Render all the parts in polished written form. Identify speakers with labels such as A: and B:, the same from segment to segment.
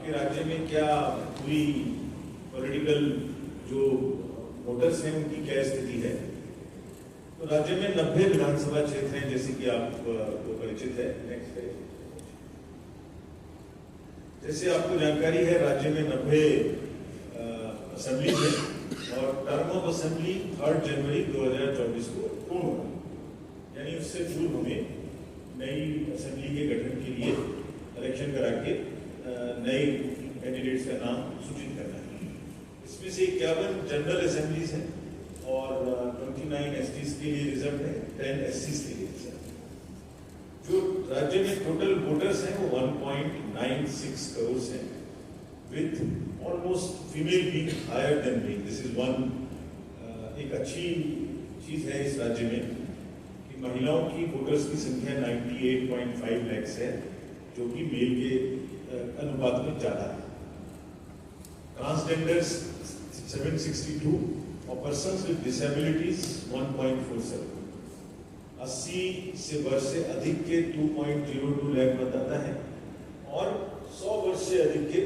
A: आपके राज्य में क्या पूरी पॉलिटिकल जो वोटर्स हैं उनकी क्या स्थिति है? तो राज्य में 90 विधानसभा क्षेत्र हैं, जैसे कि आपको परिचित है। Next page. जैसे आपको जानकारी है, राज्य में 90 असेंबली है और टर्म ऑफ असेंबली 3 जनवरी 2024 को पूर्ण होगा, यानी उससे पूर्व हमें नई असेंबली के गठन के लिए इलेक्शन करा के नए कैंडिडेट्स का नाम सूचित करना है। इसमें से 51 जनरल असेंबलीज हैं और 29 एसटीज के लिए रिजर्व है, 10 एससीज के लिए रिजर्व है। जो राज्य में टोटल वोटर्स हैं वो 1.96 करोड़ हैं, with almost female being higher than male. This is one एक अच्छी चीज है इस राज्य में कि महिलाओं की वोटर्स की संख्या 98.5 लाख है, जो कि मेल के अनुपात में ज्यादा है। ट्रांसजेंडर्स 762 और पर्सन्स विद डिसेबिलिटीज 1.47। 80 से वर्ष से अधिक के 2.02 लाख मतदाता है और 100 वर्ष से अधिक के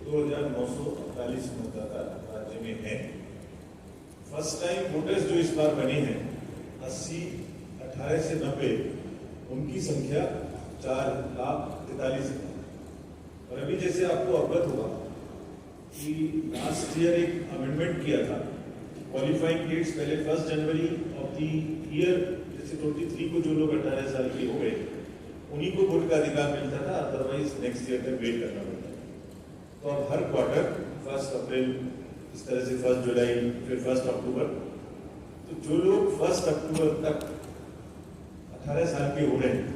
A: 2948 मतदाता राज्य में है। फर्स्ट टाइम वोटर्स जो इस बार बने हैं 80, 18 से 90, उनकी संख्या 4,43,000। और अभी जैसे आपको अवगत होगा कि लास्ट ईयर एक अमेंडमेंट किया था, क्वालिफाइंग डेट्स पहले 1 जनवरी ऑफ द ईयर, जैसे 23 को जो लोग 18 साल के हो गए उन्हीं को वोट का अधिकार मिलता था, अदरवाइज नेक्स्ट ईयर तक वेट करना पड़ता था। तो अब हर क्वार्टर 1 अप्रैल, इस तरह से 1 जुलाई, फिर 1 अक्टूबर, तो जो लोग 1 अक्टूबर तक 18 साल के हो रहे हैं,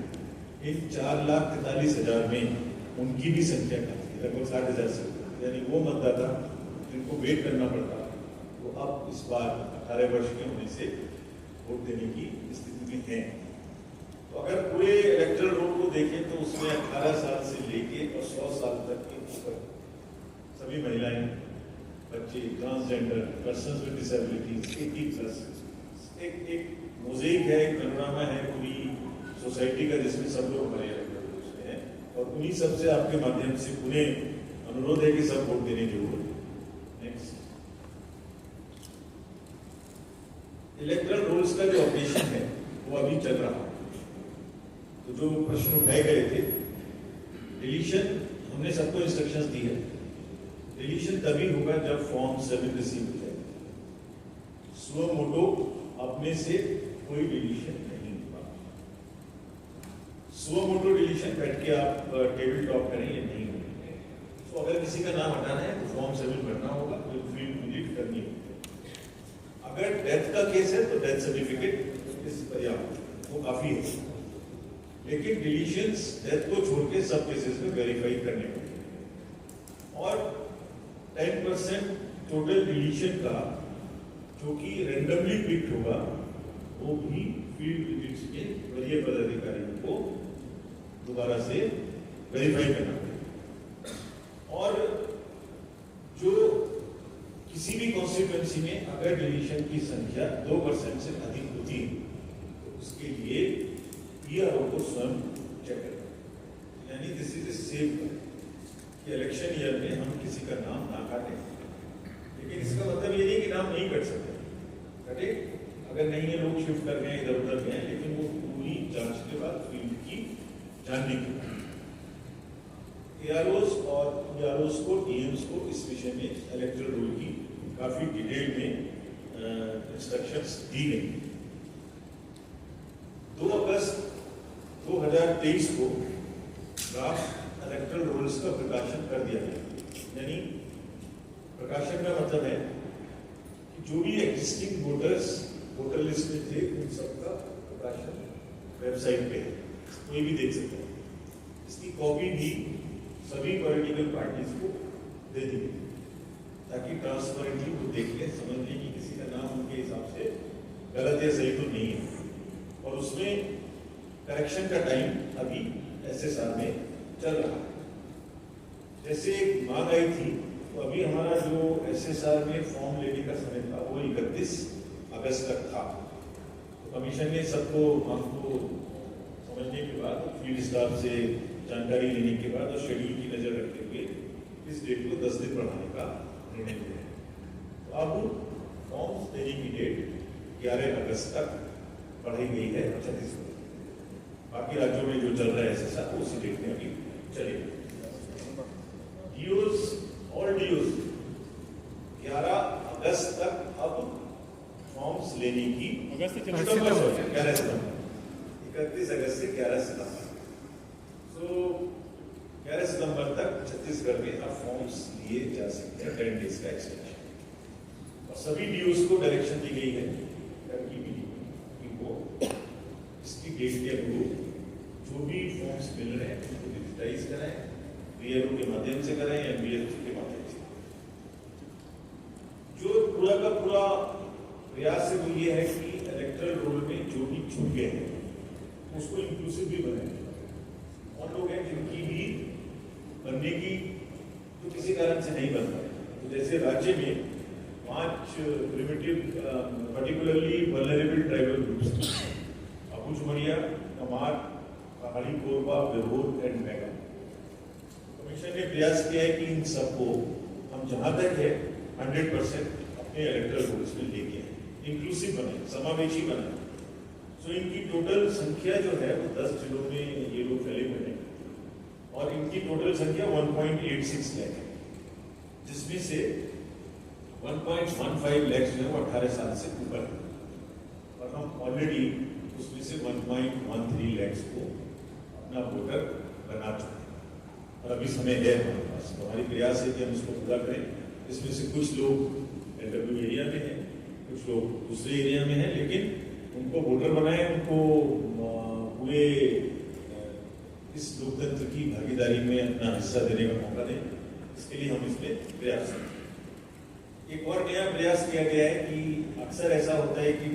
A: इन 4,43,000 में उनकी भी संख्या लगभग 60,000 से, यानी वो मतदाता जिनको वेट करना पड़ता वो अब इस बार 18 वर्ष के होने से वोट देने की स्थिति में है। तो अगर पूरे इलेक्टरल रोल को देखें तो उसमें 18 साल से लेके और 100 साल तक के ऊपर सभी महिलाएं, बच्चे, ट्रांसजेंडर, पर्सन्स विद डिसेबिलिटीज, 80+ एक मोज़ेक है, एक पैनोरामा है पूरी सोसाइटी का, जिसमें सब लोग हमारे इलेक्टरल रोल्स में हैं। और उन्हीं सब से आपके माध्यम से पुनः अनुरोध है कि सब वोट देने जरूर। नेक्स्ट। इलेक्टरल रोल्स का जो ऑपरेशन है वो अभी चल रहा है। तो जो प्रश्न उठाए गए थे, डिलीशन हमने सबको इंस्ट्रक्शंस दी है। डिलीशन तभी होगा जब फॉर्म 7 रिसीव हो जाए। स्व मोटो अपने से कोई डिलीशन नहीं होगा। स्व मोटो डिलीशन बैठ के आप टेबल टॉप करें, ये नहीं होगा। तो अगर किसी का नाम हटाना है तो फॉर्म 7 भरना होगा, तो फील्ड विजिट करनी होगी। अगर डेथ का केस है तो डेथ सर्टिफिकेट इस पर्याप्त, वो काफी है। लेकिन डिलीशंस डेथ को छोड़ के सब केसेस में वेरीफाई करने होंगे। और 10% टोटल डिलीशन का जो कि रैंडमली पिक्ड होगा, वो भी फील्ड विजिट्स के वरीय पदाधिकारियों को दोबारा से वेरीफाई करना पड़ेगा। और जो किसी भी कॉन्स्टिट्यूएंसी में अगर डिलीशन की संख्या 2% से अधिक होती है तो उसके लिए ईआरओ को स्वयं चेक करें, यानी दिस इज ए सेफ कि इलेक्शन ईयर में हम किसी का नाम ना काटें। लेकिन इसका मतलब ये नहीं कि नाम नहीं कट सकते, कटे अगर नहीं है, लोग शिफ्ट कर गए, इधर उधर गए, लेकिन वो पूरी जांच के बाद फील्ड की जानने की एआरओस और ईआरओस को, डीएम्स को इस विषय में इलेक्टरल रूल की काफी डिटेल में इंस्ट्रक्शंस दी गई। 2 अगस्त 2023 को ड्राफ्ट इलेक्टरल रूल्स का प्रकाशन कर दिया गया। यानी प्रकाशन का मतलब है कि जो भी एग्जिस्टिंग वोटर्स वोटर लिस्ट में थे उन सबका प्रकाशन वेबसाइट पे है, कोई भी देख सकता है। इसकी कॉपी भी सभी पॉलिटिकल पार्टीज को दे दी ताकि ट्रांसपेरेंटली वो देख ले, समझ लें कि किसी का नाम उनके हिसाब से गलत या सही तो नहीं है। और उसमें करेक्शन का टाइम अभी एसएसआर में चल रहा है। जैसे एक मांग आई थी, तो अभी हमारा जो एसएसआर में फॉर्म लेने का समय था वो 31 अगस्त तक था। तो कमीशन ने सबको मांग को समझने के बाद, फील्ड स्टाफ से जानकारी लेने के बाद और शेड्यूल की नजर रखते हुए इस डेट को 10 दिन बढ़ाने का निर्णय लिया है। तो अब फॉर्म्स देने की डेट 11 अगस्त तक बढ़ाई गई है छत्तीसगढ़। बाकी राज्यों में जो चल रहा है ऐसा उसी डेट में अभी चलेगा। डीओज और डीओज 11 अगस्त तक अब फॉर्म्स लेने की 11 सितंबर 31 अगस्त से 11 सितंबर, सो 11 सितंबर तक छत्तीसगढ़ में अब फॉर्म्स लिए जा सकते हैं 10 डेज का एक्सटेंशन। और सभी डीओज को डायरेक्शन दी गई है कि वो इसकी डेट के अनुरूप जो भी फॉर्म्स मिल रहे हैं उसको डिजिटाइज कराएं, बीएलओ के माध्यम से कराएं या बीएलओ के माध्यम से। जो पूरा का पूरा प्रयास है वो ये है कि इलेक्टरल रोल में जो भी छूट गए हैं उसको इंक्लूसिव भी बनाए। और लोग हैं जिनकी भी बनने की तो किसी कारण से नहीं बन पाए, तो जैसे राज्य में 5 primitive particularly vulnerable tribal groups, Abujhmadia, Kamar, Pahadi, Korba, Birhor and Baiga. Commission ने प्रयास किया है कि इन सबको हम जहां तक है 100% अपने इलेक्टरल रोल्स में लेके आए, इंक्लूसिव बनाए, समावेशी बनाए। सो इनकी टोटल संख्या जो है वो 10 जिलों में ये लोग फैले हुए हैं और इनकी टोटल संख्या 1.86 लाख है, जिसमें से 1.15 लाख जो है वो 18 साल से ऊपर है और हम ऑलरेडी उसमें से 1.13 लाख को अपना वोटर बना चुके हैं और अभी समय है हमारे पास। तो हमारी प्रयास है कि हम इसको पूरा करें। इसमें से कुछ लोग एलडब्ल्यू एरिया में हैं, कुछ लोग दूसरे एरिया में हैं, लेकिन उनको वोटर बनाए, उनको पूरे इस लोकतंत्र की भागीदारी में अपना हिस्सा देने का मौका दें। इसके लिए हम इसमें प्रयास करें। एक और नया प्रयास किया गया है कि अक्सर ऐसा होता है कि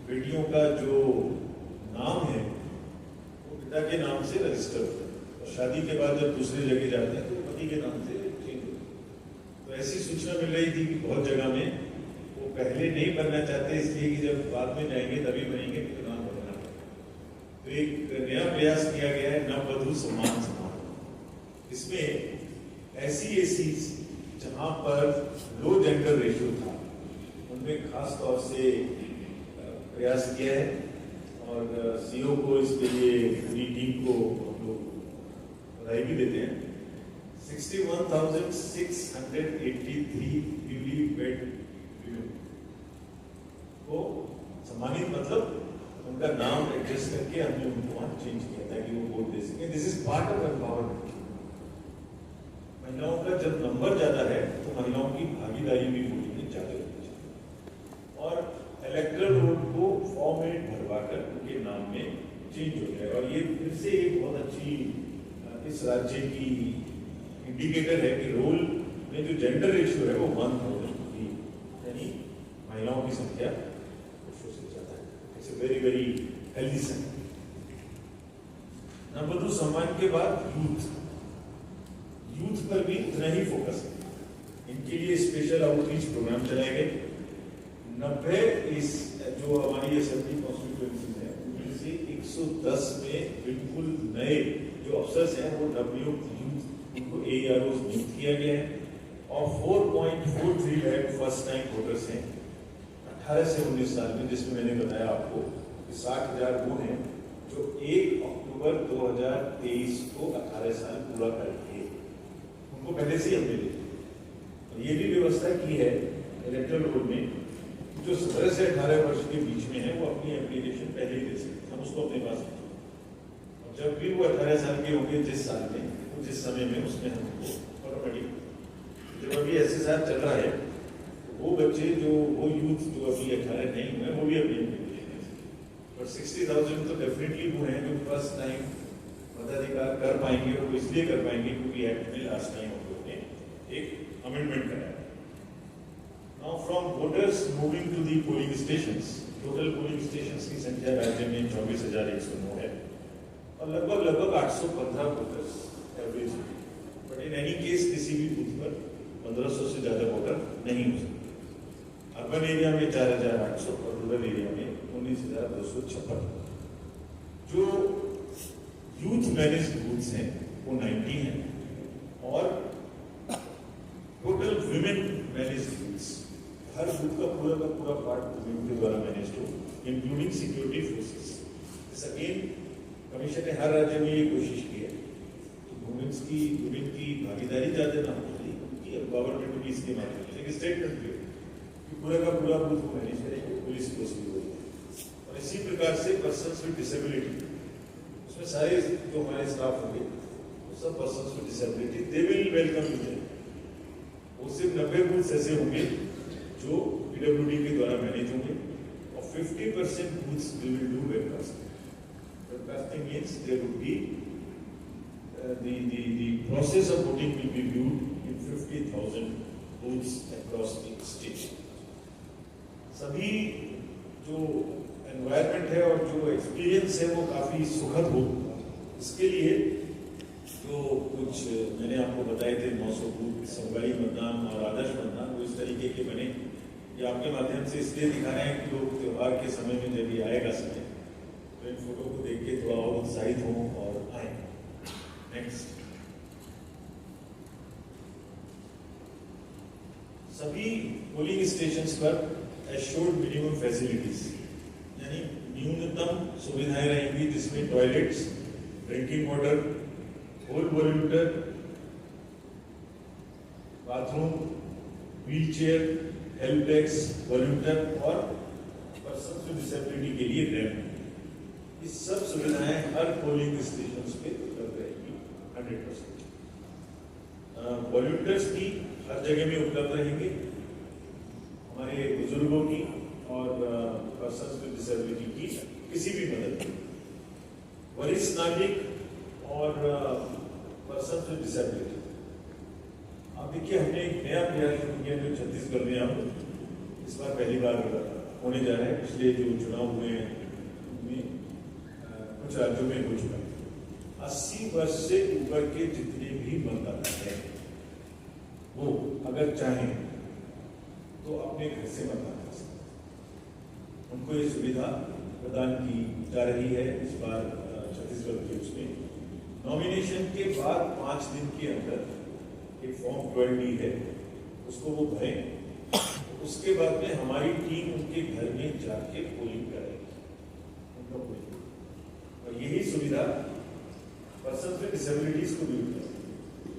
A: बेटियों का जो नाम है वो पिता के नाम से रजिस्टर होता है और शादी के बाद जब दूसरी जगह जाते हैं तो पति के नाम से चेंज होता है। तो ऐसी सूचना मिल रही थी कि बहुत जगह में वो पहले नहीं बनना चाहते, इसलिए कि जब बाद में जाएंगे तभी बनेंगे, तो नाम बदलना पड़ेगा। तो एक नया प्रयास किया गया है नववधु सम्मान समारोह। इसमें ऐसी जहां पर लो जेंडर रेशियो था उनमें खास तौर से प्रयास किया है और सीओ को इसके लिए पूरी टीम को हम लोग बधाई भी देते हैं। 61,683 न्यूली वेड को सम्मानित, मतलब उनका नाम एडजस्ट करके हमने उनको वहां चेंज किया ताकि वो वोट दे सके। This is part of empowerment. महिलाओं का जब नंबर ज्यादा है तो महिलाओं की भागीदारी भी वोटिंग में ज्यादा होनी चाहिए और इलेक्टरल रोल को फॉर्म में भरवाकर उनके नाम में चेंज हो जाए। और ये फिर से एक बहुत अच्छी इस राज्य की इंडिकेटर है कि रोल में जो जेंडर रेशियो है वो 1,000, यानी महिलाओं की संख्या पुरुषों से ज्यादा है। It's a very very healthy sign. नववधु सम्मान के बाद यूथ पर भी उतना ही फोकस है। इनके लिए स्पेशल आउटरीच प्रोग्राम चलाए गए। 90 इस जो हमारी असेंबली कॉन्स्टिट्यूएंसी है उनमें से 110 में बिल्कुल नए जो अफसर्स हैं वो नवनियुक्त यूथ उनको AROs नियुक्त किया गया है और 4.43 लाख फर्स्ट टाइम वोटर्स हैं 18 से 19 साल में, जिसमें मैंने बताया आपको कि 60,000 वो हैं जो 1 अक्टूबर 2023 को 18 साल पूरा करके उनको पहले से ही हमने दी। और ये भी व्यवस्था की है इलेक्टरल रोल में जो 17 से 18 वर्ष के बीच में है वो अपनी एप्लीकेशन पहले ही दे सकते, हम उसको अपने पास रखें। और जब भी वो 18 साल के होंगे जिस साल में जिस समय में उसमें हमको ऑटोमेटिक जब अभी SSR चल रहा है तो वो बच्चे जो वो यूथ जो अभी 18 नहीं हुए वो भी अपनी एप्लीकेशन दे सकते। और 60,000 तो डेफिनेटली वो हैं जो फर्स्ट टाइम मताधिकार कर पाएंगे। वो इसलिए कर पाएंगे क्योंकि एक्ट में लास्ट टाइम हम लोगों ने एक अमेंडमेंट कराया। Now from voters moving to the polling stations, total polling stations की संख्या राज्य में 24,109 है और लगभग 815 वोटर्स एवरेज है। बट इन एनी केस किसी भी बूथ पर 1500 से ज्यादा वोटर नहीं हो सकते। अर्बन एरिया में 4,800 और रूरल एरिया में 19,256। जो यूथ मैनेज्ड बूथ्स हैं वो 90 हैं और वुमेन मैनेज बूथ्स, हर बूथ का पूरा पार्ट वुमेन के द्वारा मैनेज हो, including security forces. Again commission ने हर राज्य में ये कोशिश की है तो वुमेन की भागीदारी ज़्यादा ना हो, उनकी एम्पावरमेंट भी इसके माध्यम से स्टेटमेंट भी कि पूरा का पूरा बूथ को मैनेज करेंगे, पुलिस फोर्स भी होगी। और इसी प्रकार से पर्सन्स विद डिसेबिलिटी, उसमें सारे जो हमारे स्टाफ होंगे सब persons with disability, they will welcome you. वो सिर्फ 90 बूथ ऐसे होंगे जो पीडब्ल्यूडी के द्वारा मैनेज होंगे और 50% booths we will do webcasting. Webcasting means there would be the process of voting will be viewed in 50,000 booths across the state. सभी जो एनवायरनमेंट है और जो एक्सपीरियंस है वो काफी सुखद हो, इसके लिए जो कुछ मैंने आपको बताए थे 900 बूथ, समगाई मतदान और आदर्श मतदान, वो इस तरीके के बने। ये आपके माध्यम से इसलिए दिखा रहे हैं कि लोग त्योहार के समय में जब ये आएगा समय तो इन फोटो को देख के थोड़ा और उत्साहित हों और आए। नेक्स्ट, सभी पोलिंग स्टेशंस पर एश्योर्ड मिनिमम फैसिलिटीज यानी न्यूनतम सुविधाएं रहेंगी, जिसमें toilets, drinking water, whole volunteer, bathroom, wheel chair, help desk, volunteer और पर्सन विद डिसेबिलिटी के लिए रैंप, ये सब सुविधाएं हर पोलिंग स्टेशन पे उपलब्ध रहेगी 100%। वॉल्यूंटर्स भी हर जगह में उपलब्ध रहेंगे, हमारे बुजुर्गों की और पर्सन विद डिसेबिलिटी की किसी भी मदद की। वरिष्ठ नागरिक और पर्सन विद डिसेबिलिटी, अब देखिए हमने एक नया प्रयास शुरू किया जो छत्तीसगढ़ में अब इस बार पहली बार होने जा रहा है। पिछले जो चुनाव हुए हैं उनमें कुछ राज्यों में हो चुका है। 80 वर्ष से ऊपर के जितने भी मतदाता हैं वो अगर चाहें तो अपने घर से मतदान कर सकते हैं। उनको ये सुविधा प्रदान की जा रही है इस बार छत्तीसगढ़ के उसमें। नॉमिनेशन के बाद 5 दिन के अंदर एक फॉर्म 12D है, उसको वो भरें, उसके बाद में हमारी टीम उनके घर में जाके पोलिंग करेगी, उनका पोलिंग। और यही सुविधा पर्सन विद डिसेबिलिटीज को भी होती है,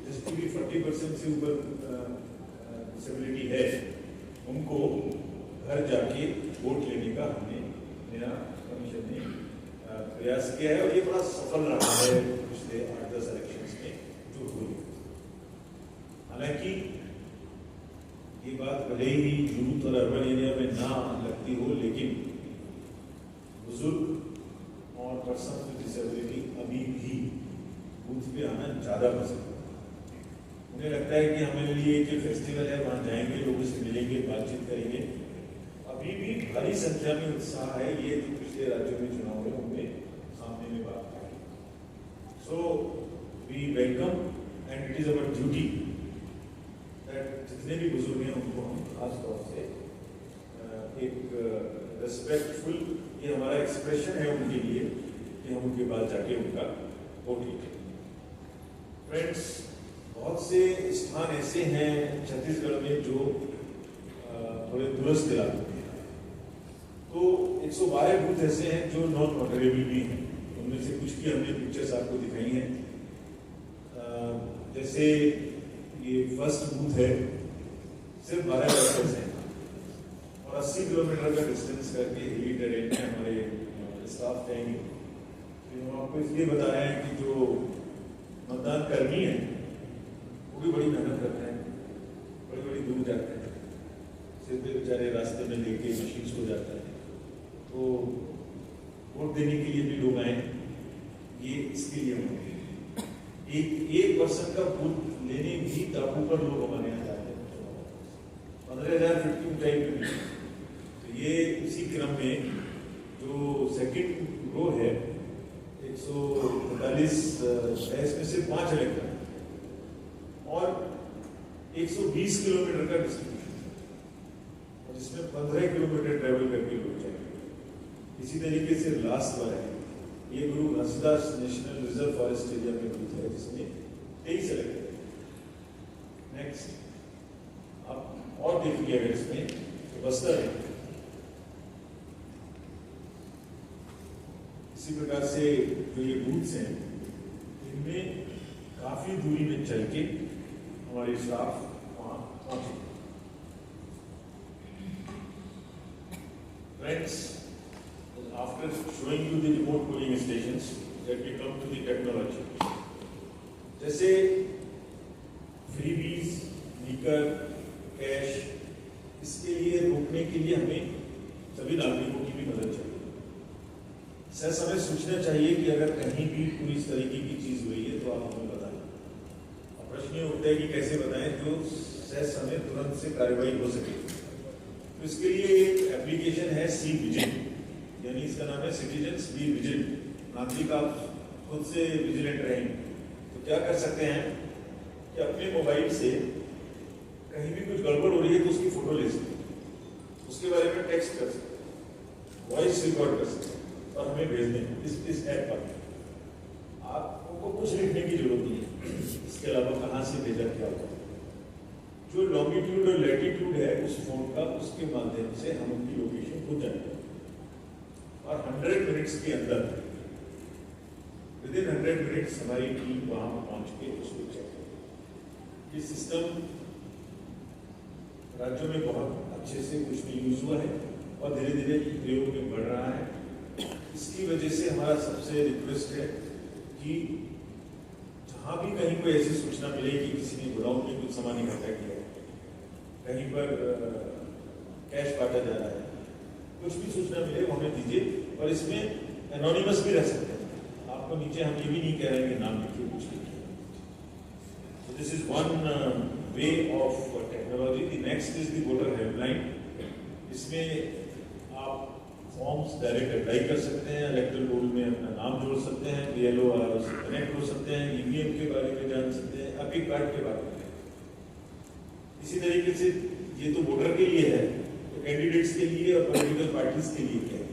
A: जिसकी भी 40% से ऊपर डिसेबिलिटी है, उनको घर जाके वोट लेने का हमने नया कमीशन ने प्रयास किया है और ये बड़ा सफल रहा है पिछले 8-10 इलेक्शंस में जो हुई। हालांकि ये बात भले ही यूथ और अर्बन एरिया में ना लगती हो, लेकिन बुजुर्ग और पर्सन विद डिसेबिलिटी अभी भी बूथ पे आना ज्यादा पसंद है। उन्हें लगता है कि हमारे लिए एक फेस्टिवल है, वहां जाएंगे, लोगों से मिलेंगे, बातचीत करेंगे। अभी भी भारी संख्या में उत्साह है, ये जो पिछले राज्यों में चुनाव है उनमें सामने में बात आई। So we welcome and it is our duty that जितने भी बुजुर्ग हैं उनको हम खास तौर से एक रेस्पेक्टफुल, ये हमारा एक्सप्रेशन है उनके लिए कि हम उनके पास जाके उनका वोट लेंगे। फ्रेंड्स, बहुत से स्थान ऐसे हैं छत्तीसगढ़ में जो थोड़े दूरस्थ इलाके में हैं, तो 112 बूथ ऐसे हैं जो नॉन वोटरेबल भी हैं। उनमें से कुछ की हमने पिक्चर्स आपको दिखाई हैं। जैसे ये फर्स्ट बूथ है, सिर्फ 12 वर्कर्स हैं और 80 किलोमीटर का डिस्टेंस करके हिली टेरेन में हमारे स्टाफ जाएंगे। तो हम आपको इसलिए बता रहे हैं कि जो मतदान कर्मी है वो भी बड़ी मेहनत करते हैं, बड़ी बड़ी दूर जाते हैं, सिर्फ बेचारे रास्ते में लेके मशीन को जाता है। तो वोट देने के लिए भी लोग आए, ये इसके लिए होते हैं। एक पर्सन का बूथ लेने भी टापू पर लोग हमारे यहाँ जाते हैं, 15,000 फीट की ऊंचाई पे भी। तो ये इसी क्रम में जो सेकंड रो है 145 है, इसमें से 5 इलेक्टर और 120 किलोमीटर का डिस्ट्रीब्यूशन और जिसमें 15 किलोमीटर ट्रेवल करके लोग जाएंगे। इसी तरीके से लास्ट वाला है, ये गुरु Ghasidas national reserve forest area में बूथ है जिसमें 23 इलेक्टर। नेक्स्ट, आप और देखिए अगर इसमें तो बस्तर है, इसी प्रकार से जो ये बूथ्स हैं इनमें काफी दूरी में चल के हमारे स्टाफ वहां पहुंचे। Friends, after showing you the remote polling stations, let me come to the technology. जैसे फ्रीबीज, लीकर, कैश, इसके लिए रोकने के लिए हमें सभी नागरिकों की भी मदद चाहिए। सर हमें सोचना चाहिए कि अगर कहीं भी कोई इस तरीके की चीज हुई है तो आप हमें बताएं। अब प्रश्न ये उठता है कि कैसे बताएं जो सर समय तुरंत से कार्रवाई हो सके। तो इसके लिए एक एप्लीकेशन है सी विजिल, यानी इसका नाम है सिटीजन्स बी विजिल। नागरिक आप खुद से विजिलेंट रहेंगे तो क्या कर सकते हैं कि अपने मोबाइल से कहीं भी कुछ गड़बड़ हो रही है तो उसकी फोटो ले सकते हैं, उसके बारे में टेक्स्ट कर सकते हैं, वॉइस रिकॉर्ड कर सकते हैं और हमें भेज दें इस ऐप पर। आपको कुछ लिखने की जरूरत नहीं है, इसके अलावा कहाँ से भेजा क्या होगा। जो लॉन्गिट्यूड और लैटिट्यूड है उस फोन का, उसके माध्यम से हम उनकी लोकेशन खुद जानते हैं और 100 मिनट्स के अंदर, विदिन 100 मिनट्स हमारी टीम वहां पहुंच के उसको चेक करेगी। ये सिस्टम राज्यों में बहुत अच्छे से कुछ भी यूज हुआ है और धीरे धीरे प्रयोग में बढ़ रहा है। इसकी वजह से हमारा सबसे रिक्वेस्ट है कि जहां भी कहीं कोई ऐसी सूचना मिले कि किसी ने गोडाउन में कुछ सामान इकट्ठा किया है, कहीं पर कैश बांटा जा रहा है, कुछ भी सूचना मिले वो हमें दीजिए। और इसमें एनोनिमस भी रह सकते हैं, आपको नीचे हम ये भी नहीं कह रहे हैं कि नाम लिखिए, कुछ लिखिए। So this is one way of technology. The next is the voter helpline. इसमें आप फॉर्म्स डायरेक्ट अप्लाई कर सकते हैं, इलेक्टोरल रोल में अपना नाम जोड़ सकते हैं, BLO से कनेक्ट हो सकते हैं, EVM के बारे में जान सकते हैं, एपिक कार्ड के बारे में। इसी तरीके से ये तो वोटर के लिए है, तो कैंडिडेट्स के लिए और पॉलिटिकल पार्टीज के लिए क्या है।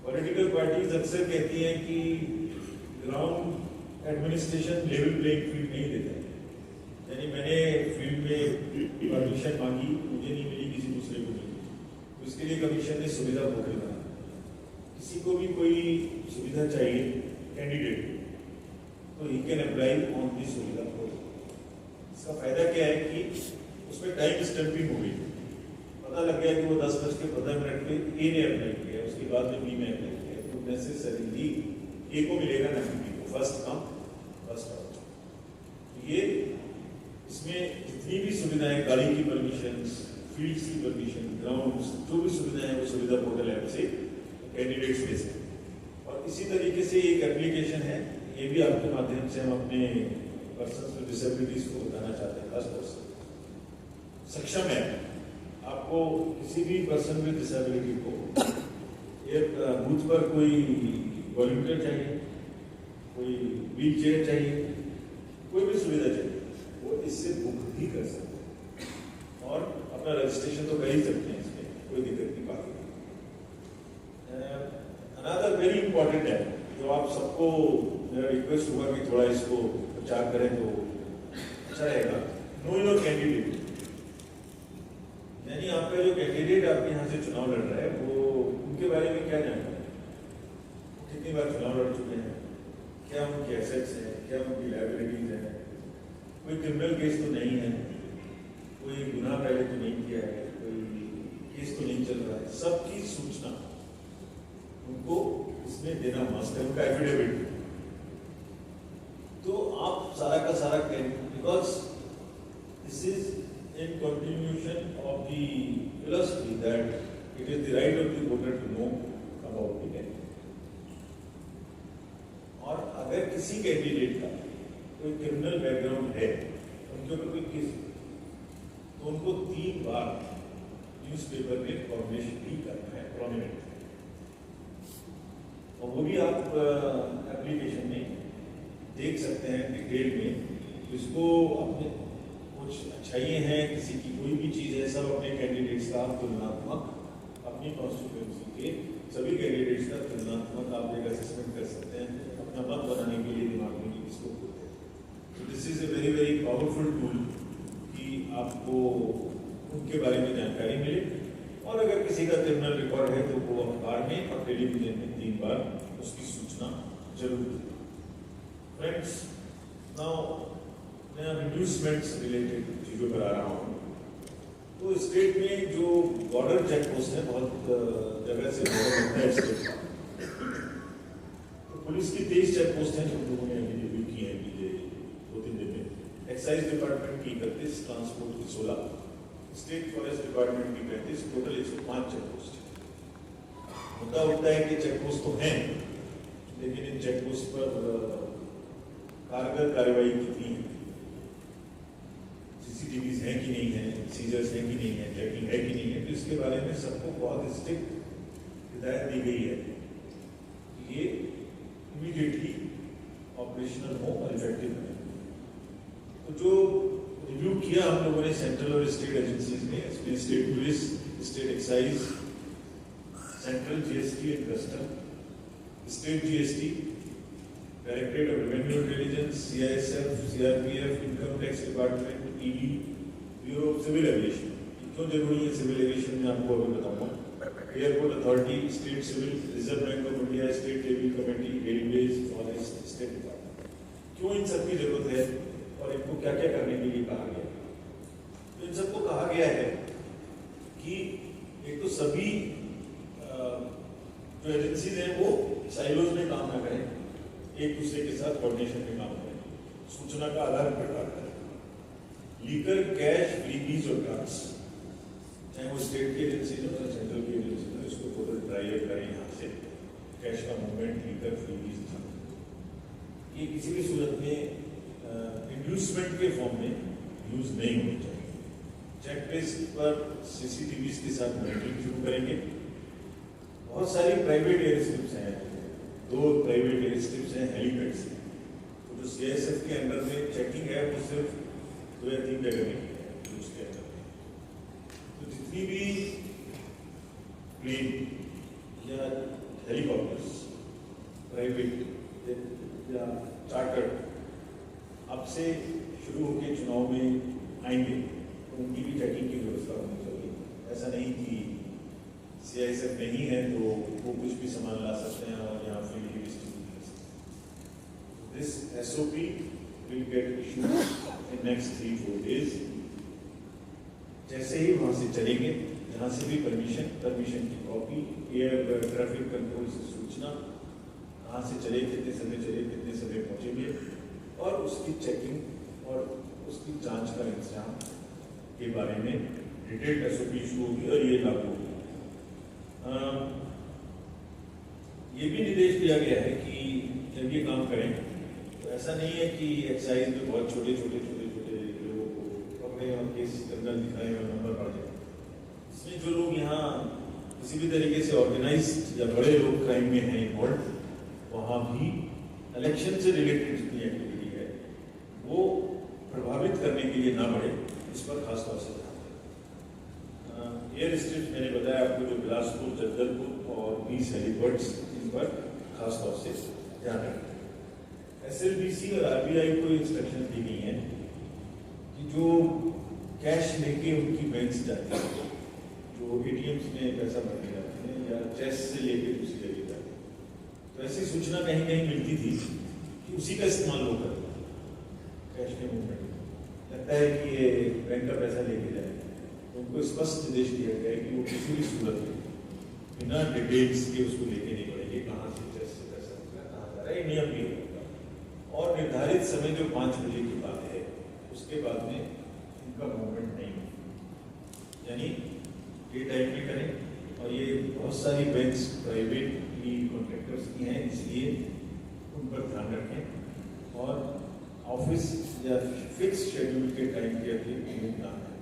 A: पॉलिटिकल पार्टीज अक्सर कहती हैं कि ground administration level playing field नहीं देता है, यानी मैंने फील्ड में परमिशन मांगी, मुझे नहीं मिली, किसी दूसरे को मिली, तो इसके लिए कमीशन ने सुविधा पोर्टल बनाया। किसी को भी कोई सुविधा चाहिए कैंडिडेट तो he can apply on the सुविधा पोर्टल। इसका फायदा क्या है कि उसमें टाइम स्टैंपिंग हो गई, पता लग गया कि वो 10:15 पे ए ने अप्लाई किया, उसके बाद में बी में अप्लाई किया, तो नेसेसरीली ए को मिलेगा ना बी को, फर्स्ट कम फर्स्ट आउट। ये इसमें जितनी भी सुविधाएं, गाड़ी की परमिशन, फील्ड्स की परमिशन, ग्राउंड्स, जो भी सुविधाएं वो सुविधा पोर्टल ऐप से कैंडिडेट्स ले सकते हैं। और इसी तरीके से एक एप्लीकेशन है, ये भी आपके माध्यम से हम अपने पर्सन्स विद डिसेबिलिटीज को बताना चाहते हैं। खास तौर से सक्षम है, आपको किसी भी पर्सन विद डिसेबिलिटी को एक बूथ पर कोई वॉलंटियर चाहिए, कोई व्हील चेयर चाहिए, कोई भी सुविधा चाहिए, वो इससे बुक भी कर सकते हैं और अपना रजिस्ट्रेशन तो कर ही सकते हैं, इसमें कोई दिक्कत की बात नहीं। अनदर वेरी इंपॉर्टेंट है जो आप सबको मेरा रिक्वेस्ट होगा कि थोड़ा इसको प्रचार करें तो अच्छा रहेगा। नो योर कैंडिडेट, यानी आपका जो कैंडिडेट आपके यहाँ से चुनाव लड़ रहा है वो उनके बारे में क्या जानना है, कितनी बार चुनाव लड़ चुके हैं, क्या उनके एसेट्स हैं, क्या उनकी लायबिलिटीज हैं, कोई क्रिमिनल केस तो नहीं है, कोई गुनाह पहले तो नहीं किया है, कोई केस तो नहीं चल रहा है, सबकी सूचना उनको इसमें देना मस्ट है, उनका एफिडेविट। तो आप सारा का सारा because this is in continuation of the philosophy that it is the right of the voter to know about the candidate. और अगर किसी कैंडिडेट का कोई क्रिमिनल बैकग्राउंड है, उनके ऊपर कोई केस, तो उनको 3 बार न्यूज़पेपर में पब्लिश भी करना है प्रोमिनेंट, और वो भी आप एप्लीकेशन में देख सकते हैं डिटेल में। इसको अपने कुछ अच्छाइयाँ हैं, किसी की कोई भी चीज़ है, सब अपने कैंडिडेट्स का तुलनात्मक, अपनी कॉन्स्टिट्यूएंसी के सभी कैंडिडेट्स का तुलनात्मक आप एक असेसमेंट कर सकते हैं अपना मत बनाने के लिए दिमाग में किसको बोलते हैं। तो this is a very very powerful tool कि आपको उनके बारे में जानकारी मिले, और अगर किसी का क्रिमिनल रिकॉर्ड है तो वो अखबार में और टेलीविजन में 3 बार उसकी सूचना जरूर दी। फ्रेंड्स, नाउ मैं रिड्यूसमेंट से रिलेटेड चीज़ों पर आ रहा हूँ। तो स्टेट में जो बॉर्डर चेक पोस्ट है, बहुत जगह से बॉर्डर लगता है स्टेट का, तो पुलिस की 23 चेक पोस्ट हैं जो हम लोगों ने अभी रिव्यू की हैं पिछले 2-3 दिन में। एक्साइज डिपार्टमेंट की 31, ट्रांसपोर्ट की 16, स्टेट फॉरेस्ट डिपार्टमेंट की 35, टोटल 105 चेक पोस्ट है। मुद्दा उठता है कि चेक पोस्ट तो हैं, लेकिन इन चेक पोस्ट पर कारगर कार्रवाई कितनी है, सीसीटीवीज हैं कि नहीं है, सीजर्स हैं कि नहीं है, चेकिंग है कि नहीं है। तो इसके बारे में सबको बहुत स्ट्रिक्ट हिदायत दी गई है कि ये इमीडिएटली ऑपरेशनल हो और इफेक्टिव है। तो जो रिव्यू किया हम लोगों ने सेंट्रल और स्टेट एजेंसीज में, इसमें state police, state excise, central GST and custom, state GST, directorate of revenue intelligence, CISF, CRPF, income tax department, ED, bureau of civil aviation. क्यों जरूरी है सिविल एविएशन में आपको अभी बताऊंगा। Airport authority, state civil, reserve bank of India, state railway committee, railways, forest, state department. क्यों इन सबकी जरूरत है और इनको क्या क्या करने के लिए कहा गया है? तो इन सबको कहा गया है कि एक तो सभी जो एजेंसीज हैं वो साइलोज में काम ना करें, एक दूसरे के साथ कोऑर्डिनेशन में काम करें, सूचना का आदान प्रदान करें। लीकर, कैश, फ्रीबीज और कार्ड्स, चाहे वो स्टेट की एजेंसी हो या सेंट्रल की एजेंसी हो, इसको टोटल ड्राइव करें यहाँ से। कैश का मूवमेंट, लीकर, फ्रीबीज, ये किसी भी सूरत में इंड्यूसमेंट के फॉर्म में यूज नहीं होनी चाहिए। चेक पेस्ट पर सीसीटीवीज के साथ मॉनिटरिंग शुरू करेंगे। बहुत सारी प्राइवेट एयर स्ट्रिप्स हैं, 2 प्राइवेट एयर स्ट्रिप्स हैं हेलीपैड से। तो जो सीआईएसएफ के अंडर में चेकिंग है वो सिर्फ 2 या 3 जगह में है उसके अंदर में। तो जितनी भी प्लेन या हेलीकॉप्टर्स प्राइवेट या चार्टर्ड अब से शुरू होकर चुनाव में आएंगे तो उनकी भी चेकिंग की व्यवस्था होनी चाहिए। ऐसा नहीं कि सीआईएसएफ नहीं है तो वो कुछ भी सामान ला सकते हैं और यहाँ फ्री डिस्ट्रीब्यूट कर सकते हैं। This SOP will get issued in next 3-4 days. जैसे ही वहाँ से चलेंगे, जहाँ से भी परमिशन की कॉपी, एयर ट्रैफिक कंट्रोल से सूचना, कहाँ से चले, कितने समय पहुँचेंगे, और उसकी चेकिंग और उसकी जांच का इंतजाम के बारे में डिटेल्ड एसओपी इशू होगी और ये लागू होगी। ये भी निर्देश दिया गया है कि जब ये काम करें तो ऐसा नहीं है कि एक्साइज में बहुत छोटे लोगों को पकड़े और केस करना दिखाए और नंबर बढ़ जाए। इसमें जो लोग यहाँ किसी भी तरीके से ऑर्गेनाइज या बड़े लोग क्राइम में हैं इन्वॉल्व, वहाँ भी इलेक्शन से रिलेटेड जितनी एक्टिविटी है वो प्रभावित करने के लिए ना बढ़े, इस पर खास तौर से ध्यान दें। एयर स्ट्रिप्स मैंने बताया आपको, जो बिलासपुर, जगदलपुर और 20 हेलीपोर्ट्स, इन पर खास तौर से ध्यान रखें। एसएलबीसी और आरबीआई को इंस्ट्रक्शन दी गई हैं कि जो कैश लेके उनकी बैंक से जाते हैं, जो एटीएम्स में पैसा भरने जाते हैं या चेस से लेके दूसरी जगह जाते हैं, तो ऐसी सूचना कहीं कहीं मिलती थी कि उसी का इस्तेमाल लोग करते हैं कैश के मूवमेंट में। लगता है कि ये बैंक का पैसा लेके जाए, तो उनको स्पष्ट निर्देश दिया गया है कि वो किसी भी सूरत में बिना डिटेल्स के उसको लेके नहीं बढ़ेंगे, कहाँ से चेस से पैसा कहाँ जा रहा है, नियम भी होगा। और निर्धारित समय जो 5 बजे की बात है, उसके बाद में इनका मूवमेंट नहीं है, यानी ये टाइम में करें। और ये बहुत सारी बैंक्स प्राइवेटली कॉन्ट्रैक्टर्स की हैं, इसलिए उन पर ध्यान रखें और ऑफिस या फिक्स शेड्यूल के टाइम के अगले मूव ना है।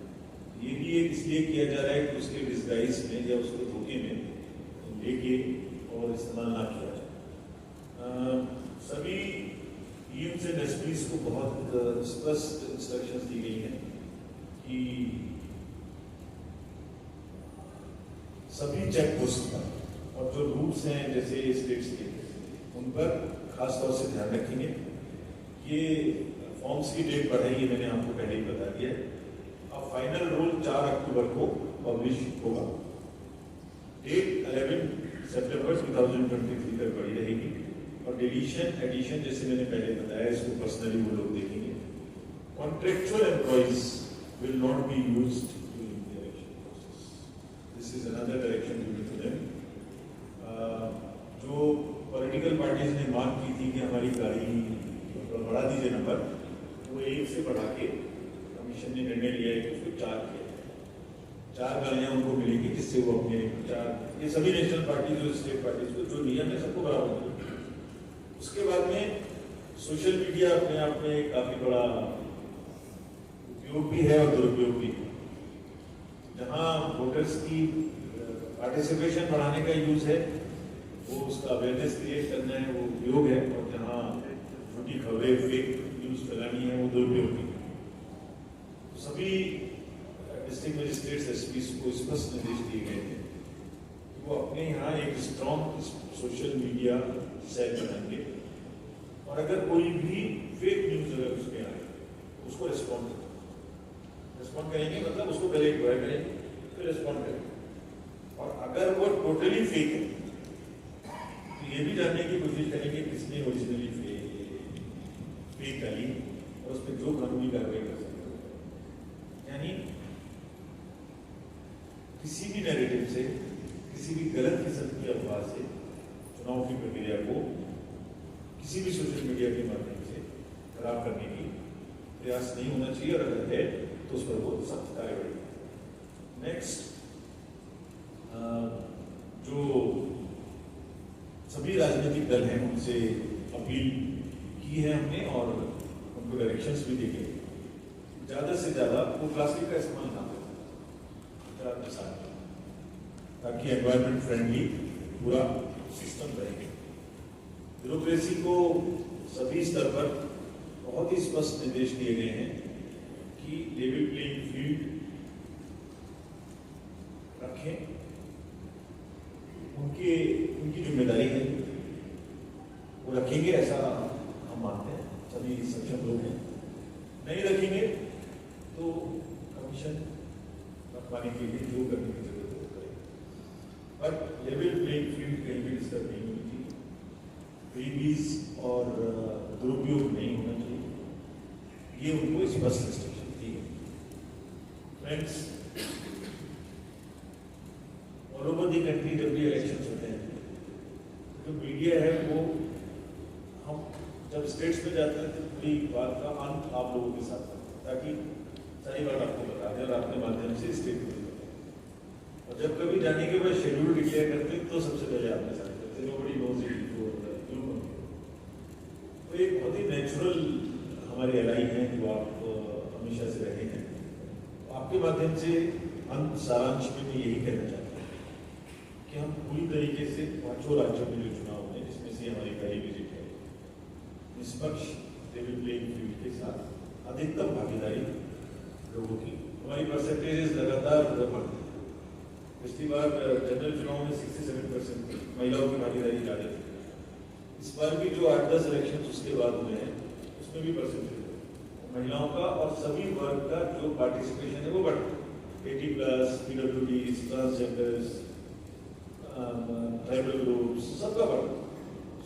A: ये भी एक इसलिए किया जा रहा है कि उसके डिस्गाइज में या उसको धोखे में लेके और इस्तेमाल ना किया जाए। सभी ईएम्स एंड एसपीज को बहुत स्पष्ट इंस्ट्रक्शंस दी गई हैं कि सभी चेक पोस्ट पर और जो रूट्स हैं जैसे स्टेट्स के, उन पर खास तौर से ध्यान रखेंगे। ये फॉर्म्स की डेट बढ़ाई है, मैंने आपको पहले ही बता दिया। अब फाइनल रोल 4 अक्टूबर अक्टूबर को पब्लिश होगा। डेट 11 सितंबर 2023 तक बड़ी रहेगी और डिलीशन एडिशन जैसे मैंने पहले बताया इसको पर्सनली वो लोग देखेंगे। Contractual employees will not be used during the election process. This is another direction given to them. जो पॉलिटिकल पार्टीज ने मांग की थी कि हमारी गाड़ी बढ़ा दीजिए नंबर, वो 1 से बढ़ा के कमीशन ने निर्णय लिया है कि उसको 4 किया, 4 गाड़ियाँ उनको मिलेंगी जिससे वो अपने 4, ये सभी नेशनल पार्टीज और स्टेट पार्टीज को जो नियम है सबको बराबर मिलेंगे। उसके बाद में सोशल मीडिया अपने आप में काफी बड़ा उपयोग भी है और दुरुपयोग भी है। जहाँ वोटर्स की पार्टिसिपेशन बढ़ाने का यूज है वो उसका अवेयरनेस क्रिएट करना है, वो उपयोग है, और जहाँ झूठी खबरें फेक न्यूज फैलानी है वो दुरुपयोग है। तो सभी डिस्ट्रिक्ट मजिस्ट्रेट्स एसपीज को स्पष्ट निर्देश दिए गए थे कि वो अपने यहाँ एक स्ट्रॉन्ग सोशल मीडिया सेल बनाएंगे और अगर कोई भी फेक न्यूज अगर उसमें आए उसको रिस्पॉन्ड करेंगे, मतलब उसको पहले इंक्वायर करेंगे फिर रिस्पॉन्ड करेंगे। और अगर वो टोटली फेक है तो ये भी जानने की कोशिश करेंगे किसने ओरिजिनली फेक डाली और उस पर जो कानूनी कार्रवाई कर सकते हो। यानी किसी भी नैरेटिव से, किसी भी गलत किस्म की अफवाह से चुनाव की प्रक्रिया को किसी भी सोशल मीडिया के माध्यम से खराब करने की प्रयास नहीं होना चाहिए, और अगर है तो उस पर वो सख्त कार्रवाई। नेक्स्ट, जो सभी राजनीतिक दल हैं उनसे अपील की है हमने और उनको डायरेक्शंस भी दिए, ज़्यादा से ज़्यादा वो प्लास्टिक का इस्तेमाल ना करें ताकि एनवायरमेंट फ्रेंडली पूरा सिस्टम रहेगा। ब्यूरोक्रेसी को सभी स्तर पर बहुत ही स्पष्ट निर्देश दिए गए हैं कि लेवल प्लेइंग फील्ड रखें, उनकी जिम्मेदारी है वो रखेंगे, ऐसा हम मानते हैं, सभी सक्षम लोग हैं। नहीं रखेंगे तो कमीशन रखवाने के लिए जो करने की जरूरत है वो करेंगे, बट लेवल प्लेइंग फील्ड कहीं भी डिस्टर्ब नहीं होनी चाहिए, फ्रीबीज और दुरुपयोग नहीं होना चाहिए, ये उनको स्पष्ट इंस्ट्रक्शन दी है। Friends, all over the country जब भी इलेक्शन होते हैं जो मीडिया है वो, हम जब स्टेट्स में जाते हैं तो पूरी बात का अंत आप लोगों के साथ करते हैं ताकि सारी बात आपको बता दें और आपके माध्यम से स्टेट को भी बताएं। और जब कभी जाने के बाद शेड्यूल डिक्लेयर करते हैं तो सबसे पहले आपके साथ करते हैं, नोबडी नोज़ इट बिफोर। तो एक बहुत ही नेचुरल हमारे एलाई हैं जो आप हमेशा से रहे हैं। आपके माध्यम से अंत सारांश में मैं यही कहना चाहता हूँ कि हम पूरी तरीके से 5 राज्यों में जो चुनाव है जिसमें से हमारी पहली विजिट है, निष्पक्ष लेवल प्लेइंग फील्ड के साथ अधिकतम भागीदारी लोगों की, हमारी परसेंटेजेस लगातार बढ़ती है। पिछली बार जनरल चुनाव में 67% महिलाओं की भागीदारी ज़्यादा थी। इस बार भी जो 8-10 इलेक्शन उसके बाद हुए हैं उसमें भी परसेंटेज महिलाओं का और सभी वर्ग का जो पार्टिसिपेशन है वो बढ़ रहा है। 80+, PWDs, ट्रांसजेंडर्स, ट्राइबल ग्रुप्स, सबका बढ़ रहा है।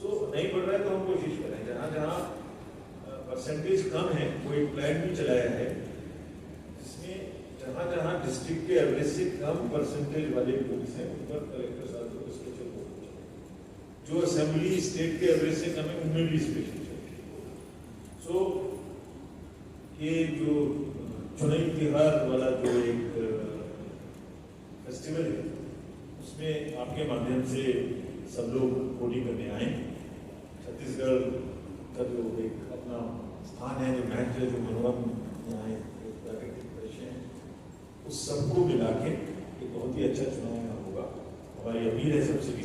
A: सो नहीं बढ़ रहा है तो हम कोशिश करें, जहाँ जहाँ परसेंटेज कम है वो एक प्लान भी चलाया है जिसमें जहाँ जहाँ डिस्ट्रिक्ट के एवरेज से कम परसेंटेज वाले ग्रुप्स हैं उन पर कलेक्टर साहब को स्पेशल फोकस चाहिए, जो असेंबली स्टेट के एवरेज से कम है उनमें भी स्पेशल चाहिए। सो ये जो चुनावी त्योहार वाला जो एक फेस्टिवल है उसमें आपके माध्यम से सब लोग वोटिंग करने आए। छत्तीसगढ़ का जो एक अपना स्थान है, जो महत्व है, जो मनोरम यहाँ एक प्राकृतिक दृश्य है, उस सबको मिला के एक बहुत ही अच्छा चुनाव यहाँ होगा। हमारी अपील है सबसे भी